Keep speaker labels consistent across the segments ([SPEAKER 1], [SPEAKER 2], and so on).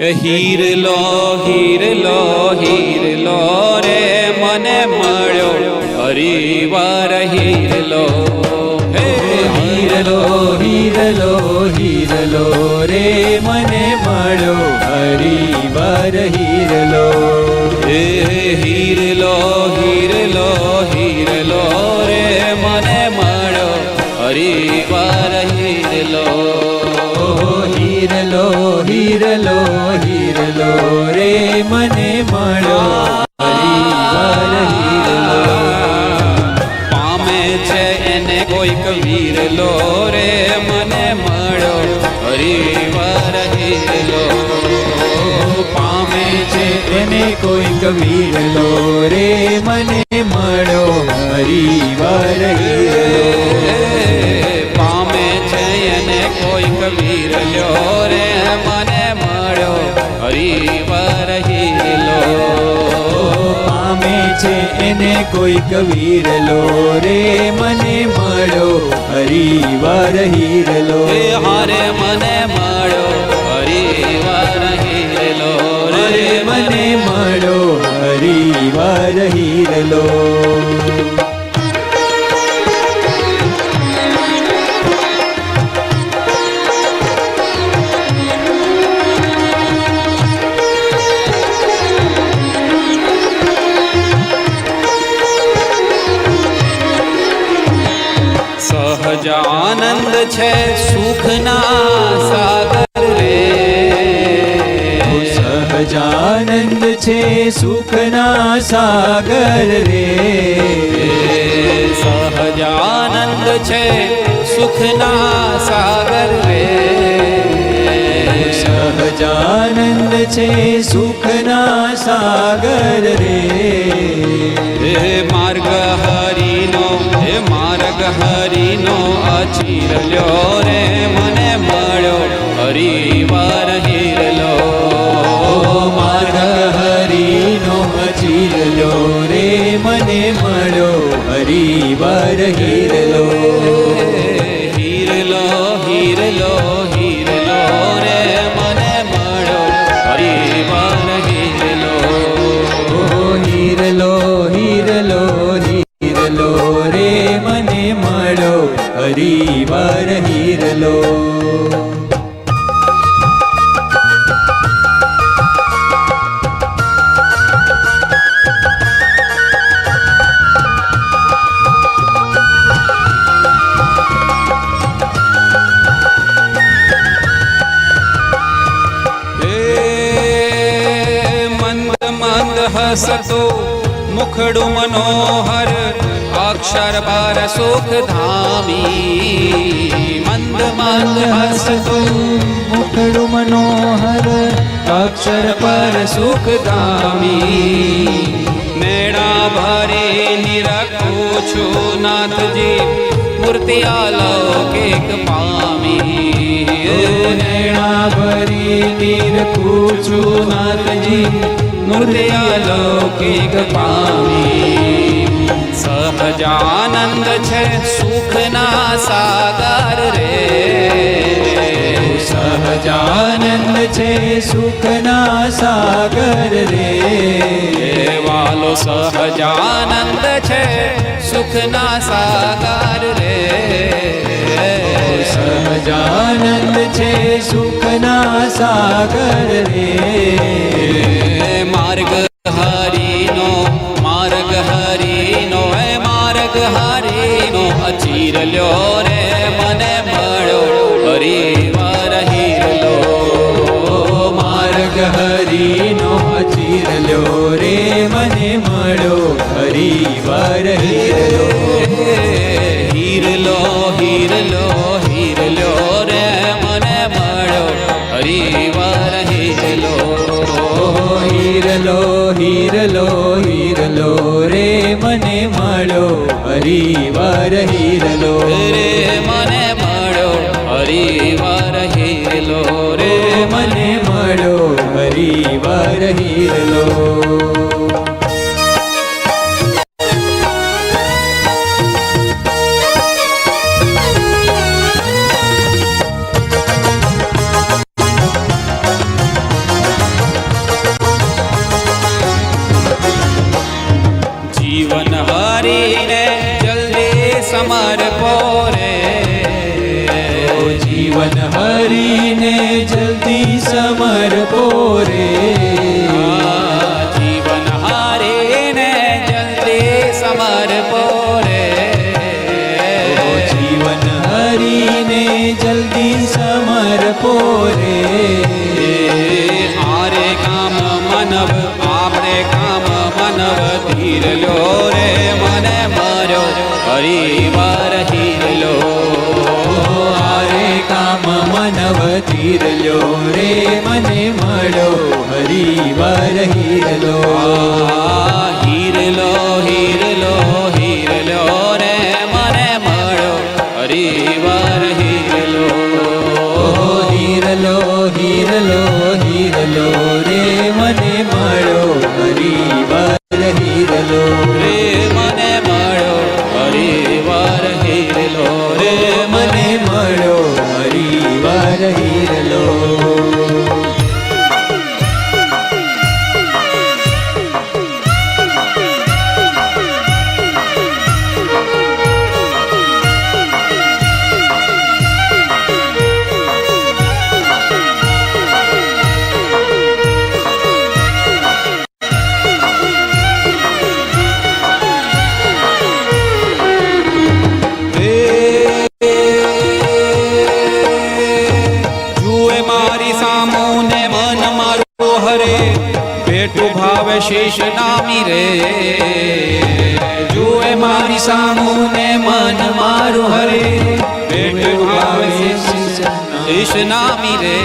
[SPEAKER 1] હીર લો હીર લો હીર લો રે મને મળ્યો હરિવાર હીર લો હે
[SPEAKER 2] હીર લો હીર લો હીર લો રે મને મળ્યો હરિવાર હીર લો
[SPEAKER 1] હે હીર લો હીર લો હીર લો રે મને મળ્યો હરિવાર હીર લો
[SPEAKER 2] હીર લો હીર લો હીર લો રે મને મળ્યો હરિવાર હીર લો
[SPEAKER 1] પામે છે એને કોઈક વીર લો રે મને મળ્યો હરિવાર હીર લો
[SPEAKER 2] પામે છે એને કોઈક વીર લો રે મને મળ્યો હરિવાર હીર લો
[SPEAKER 1] પામે છે એને કોઈક વીર લો રે મને મળ્યો હરિવાર હીર લો
[SPEAKER 2] પામે છે એને કોઈક વીર લો રે મને મળ્યો હરિવાર હીર લો
[SPEAKER 1] હારે મને મળ્યો હરિવાર હીર લો
[SPEAKER 2] રે મને મળ્યો હરિવાર હીર લો
[SPEAKER 1] સહજાનંદ છે સુખના સાગર રે
[SPEAKER 2] સહજાનંદ છે સુખના સાગર રે
[SPEAKER 1] સહજાનંદ છે સુખના સાગર રે
[SPEAKER 2] સહજાનંદ છે સુખના સાગર રે
[SPEAKER 1] માર્ગ હરિનો માર્ગ હરિનો અચીર લ્યો રે મને મળ્યો હરિવાર હીર લો
[SPEAKER 2] માર્ગ હરિનો અચીર લો રે મને મળ્યો હરિવાર હીર લો
[SPEAKER 1] હીર લો હીર લો હીર લો રે મને મળ્યો હરિવાર હીર લો
[SPEAKER 2] હીર લો હીર લો હીર લો રે મને મળ્યો હરિવાર હીર લો
[SPEAKER 1] હસતો મુખડું મનોહર અક્ષર પર સુખ ધામી મંદ મંદ હસતો
[SPEAKER 2] મુખડું મનોહર અક્ષર પર
[SPEAKER 1] સુખ ધામી મેળા ભરે નિરખું છું નાથજી મૂર્તિ અલૌકિક પામી
[SPEAKER 2] નેણા ભરી નિરખું છું નાથજી
[SPEAKER 1] મૂર્તિ અલૌકિક પામી સહજાનંદ છે સુખના સાગર રે
[SPEAKER 2] સહજાનંદ છે સુખના સાગર રે
[SPEAKER 1] વાલો સહજાનંદ છે સુખના સાગર રે
[SPEAKER 2] સહજાનંદ છે સુખના સાગર રે
[SPEAKER 1] માર્ગ હરિનો માર્ગ હરિનો માર્ગ હરિનો અચીર લ્યો રે મને મળ્યો હરિવાર હીર લો
[SPEAKER 2] માર્ગ હરિનો અચીર લ્યો રે મને મળ્યો હરિવાર હીર લો
[SPEAKER 1] હીર લો હીર લો હીર લો રે મને મળ્યો હરિવાર હીર લો
[SPEAKER 2] હીર લો હીર લો હીર લો રે મને મળ્યો હરિવાર હીર લો
[SPEAKER 1] રે મને મળ્યો હરિવાર હીર લો રે
[SPEAKER 2] મને મળ્યો હરિવાર હીર લો
[SPEAKER 1] સમર્પો રે
[SPEAKER 2] જીવન હરીને જલ્દી સમર્પો રે
[SPEAKER 1] જીવન હારીને જલ્દી સમર્પો રે
[SPEAKER 2] જીવન હરીને જલ્દી સમર્પો રે
[SPEAKER 1] હારે કામ માનવ આપણે કામ માનવ ધીર લો રે મને માર્યો હરિવાર હીર લો
[SPEAKER 2] હારે કામ મનવ ધીર લ્યો રે મને મળો હરિવાર હીર લો
[SPEAKER 1] હીર લો હીર લો હીર લો રે મને મળ્યો હરિવાર હીર લો
[SPEAKER 2] હીર લો હીર લો હીર લો રે મને મળો હરિવાર હીર લો
[SPEAKER 1] રે મને મળ્યો હરિવાર હીર લો રે
[SPEAKER 2] મને મળો હરિવાર હીર લો
[SPEAKER 1] જુએ મારી સામુને મન મારું હરે પેટું ભાવે શેષ નામી રે જુએ મારી સામુને મન મારું હરે પેટું ભાવે શેષ નામી રે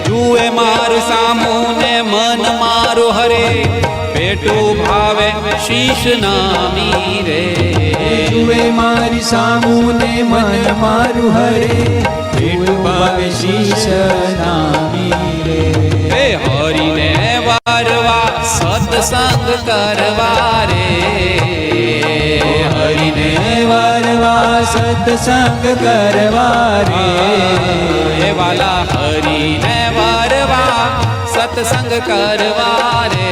[SPEAKER 1] જુએ મારું સામુને મન મારું હરે પેટું ભાવે શીશ નામી રે
[SPEAKER 2] જુએ મારી સામુને મન મારું હરે પેટું ભાવે શીશ નામી રે
[SPEAKER 1] હે હરિને વારવા સત્સંગ કરવા રે
[SPEAKER 2] હરિને વારવા સત્સંગ કરવા રે
[SPEAKER 1] હે વાલા હરિને વારવા સત્સંગ કરવા રે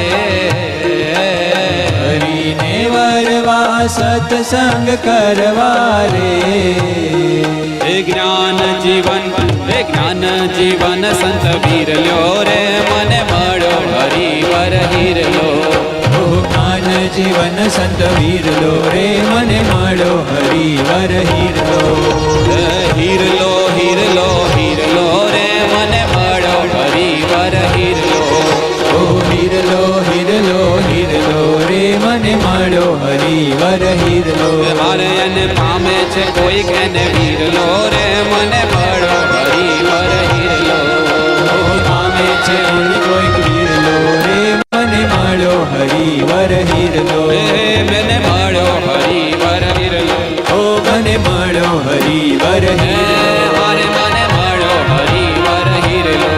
[SPEAKER 2] હરિને વારવા સત્સંગ કરવા રે
[SPEAKER 1] હે જ્ઞાન જીવન સંત વીર લ્યો રે મને મળ્યો હરિવર હીર લો
[SPEAKER 2] જ્ઞાન જીવન સંત વીર લો રે મને મળો હરિવર હીર લો
[SPEAKER 1] હીર લો હીર લો હીર લો રે મને મળ્યો હરિવર હીર લો
[SPEAKER 2] હીર લો હીર લો હીર લો રે મને મળો હરિવર હીર લો
[SPEAKER 1] મારે એને પામે છે કોઈ એને વીર લો રે મને મળ્યો હરિવર હીર લો
[SPEAKER 2] પામે છે કોઈ વીર લો રે મને મળો હરિવર હીર લો
[SPEAKER 1] મને મળ્યો હરિવર હીર લો
[SPEAKER 2] મને મળો હરિવર હીર
[SPEAKER 1] મારે મને મળ્યો હરિવર હીર લો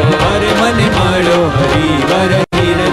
[SPEAKER 2] મને મળો હરિવર